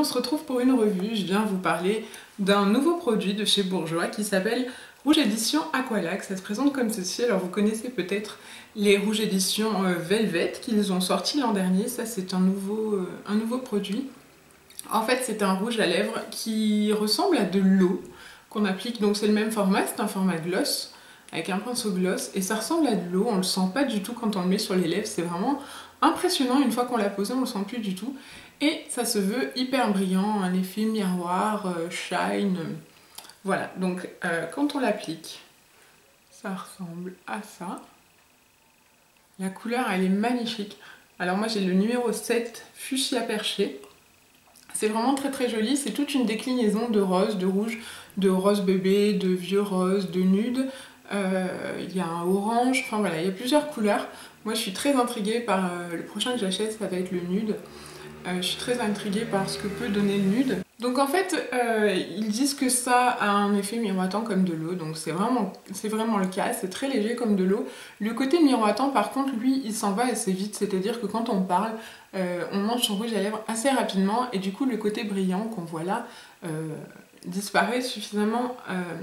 on se retrouve pour une revue. Je viens vous parler d'un nouveau produit de chez Bourjois qui s'appelle Rouge Édition Aqualac. Ça se présente comme ceci. Alors vous connaissez peut-être les Rouge Édition Velvet qu'ils ont sorti l'an dernier. Ça c'est un nouveau produit. En fait c'est un rouge à lèvres qui ressemble à de l'eau qu'on applique. Donc c'est le même format, c'est un format gloss avec un pinceau gloss et ça ressemble à de l'eau. On le sent pas du tout quand on le met sur les lèvres. C'est vraiment impressionnant. Une fois qu'on l'a posé on le sent plus du tout. Et ça se veut hyper brillant, un effet miroir, shine. Voilà, donc quand on l'applique, ça ressemble à ça. La couleur, elle est magnifique. Alors moi j'ai le numéro 7, fuchsia perché. C'est vraiment très très joli, c'est toute une déclinaison de rose, de rouge, de rose bébé, de vieux rose, de nude. Il y a un orange, enfin voilà, il y a plusieurs couleurs. Moi je suis très intriguée par le prochain que j'achète, ça va être le nude. Je suis très intriguée par ce que peut donner le nude. Donc en fait, ils disent que ça a un effet miroitant comme de l'eau, donc c'est vraiment le cas, c'est très léger comme de l'eau. Le côté miroitant par contre, lui, il s'en va assez vite, c'est-à-dire que quand on parle, on mange son rouge à lèvres assez rapidement, et du coup le côté brillant qu'on voit là disparaît suffisamment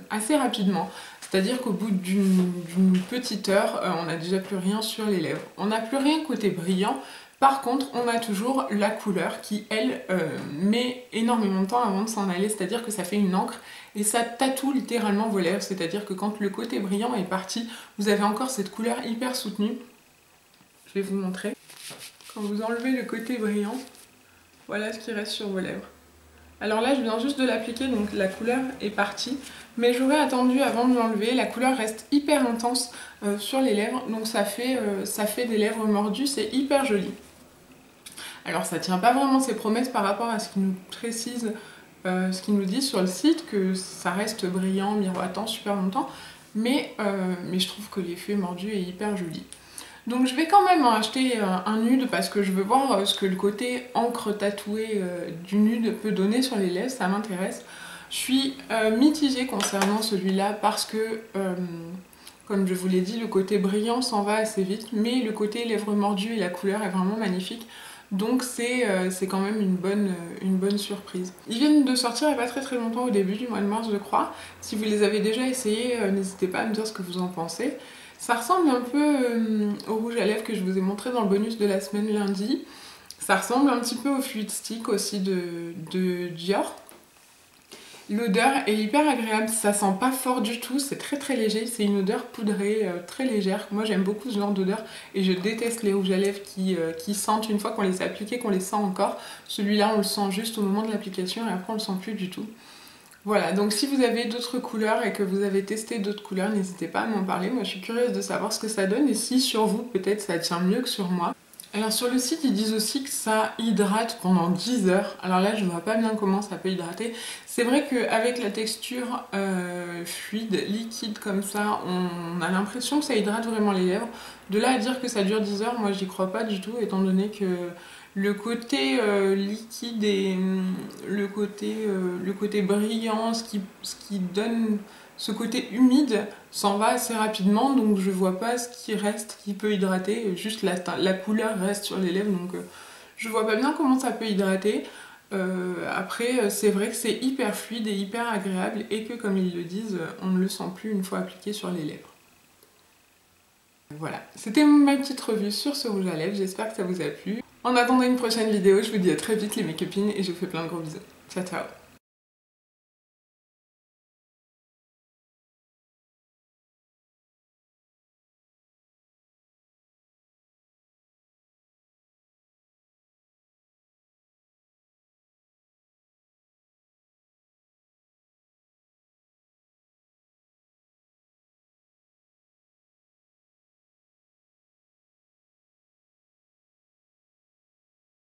assez rapidement. C'est-à-dire qu'au bout d'une petite heure, on n'a déjà plus rien sur les lèvres. On n'a plus rien côté brillant. Par contre, on a toujours la couleur qui, elle, met énormément de temps avant de s'en aller, c'est-à-dire que ça fait une encre et ça tatoue littéralement vos lèvres, c'est-à-dire que quand le côté brillant est parti, vous avez encore cette couleur hyper soutenue. Je vais vous montrer. Quand vous enlevez le côté brillant, voilà ce qui reste sur vos lèvres. Alors là, je viens juste de l'appliquer, donc la couleur est partie, mais j'aurais attendu avant de l'enlever. La couleur reste hyper intense sur les lèvres, donc ça fait des lèvres mordues, c'est hyper joli. Alors ça tient pas vraiment ses promesses par rapport à ce qu'il nous précise, ce qu'il nous dit sur le site, que ça reste brillant, miroitant super longtemps, mais je trouve que l'effet mordu est hyper joli. Donc je vais quand même en acheter un nude parce que je veux voir ce que le côté encre tatouée du nude peut donner sur les lèvres, ça m'intéresse. Je suis mitigée concernant celui-là parce que, comme je vous l'ai dit, le côté brillant s'en va assez vite, mais le côté lèvres mordues et la couleur est vraiment magnifique. Donc c'est quand même une bonne surprise. Ils viennent de sortir il n'y a pas très longtemps, au début du mois de mars je crois. Si vous les avez déjà essayés, n'hésitez pas à me dire ce que vous en pensez. Ça ressemble un peu au rouge à lèvres que je vous ai montré dans le bonus de la semaine lundi. Ça ressemble un petit peu au Fluid Stick aussi de Dior. L'odeur est hyper agréable, ça sent pas fort du tout, c'est très léger, c'est une odeur poudrée, très légère. Moi j'aime beaucoup ce genre d'odeur et je déteste les rouges à lèvres qui sentent une fois qu'on les a appliqués, qu'on les sent encore. Celui-là on le sent juste au moment de l'application et après on le sent plus du tout. Voilà, donc si vous avez d'autres couleurs et que vous avez testé d'autres couleurs, n'hésitez pas à m'en parler. Moi je suis curieuse de savoir ce que ça donne et si sur vous peut-être ça tient mieux que sur moi. Alors sur le site ils disent aussi que ça hydrate pendant 10 heures. Alors là je vois pas bien comment ça peut hydrater. C'est vrai qu'avec la texture fluide, liquide comme ça, on a l'impression que ça hydrate vraiment les lèvres. De là à dire que ça dure 10 heures, moi j'y crois pas du tout, étant donné que le côté liquide et le côté brillant, ce qui donne ce côté humide s'en va assez rapidement, donc je vois pas ce qui reste qui peut hydrater, juste la couleur reste sur les lèvres, donc je vois pas bien comment ça peut hydrater. Après c'est vrai que c'est hyper fluide et hyper agréable et que comme ils le disent, on ne le sent plus une fois appliqué sur les lèvres. Voilà, c'était ma petite revue sur ce rouge à lèvres, j'espère que ça vous a plu. En attendant une prochaine vidéo, je vous dis à très vite les mes copines et je vous fais plein de gros bisous. Ciao ciao.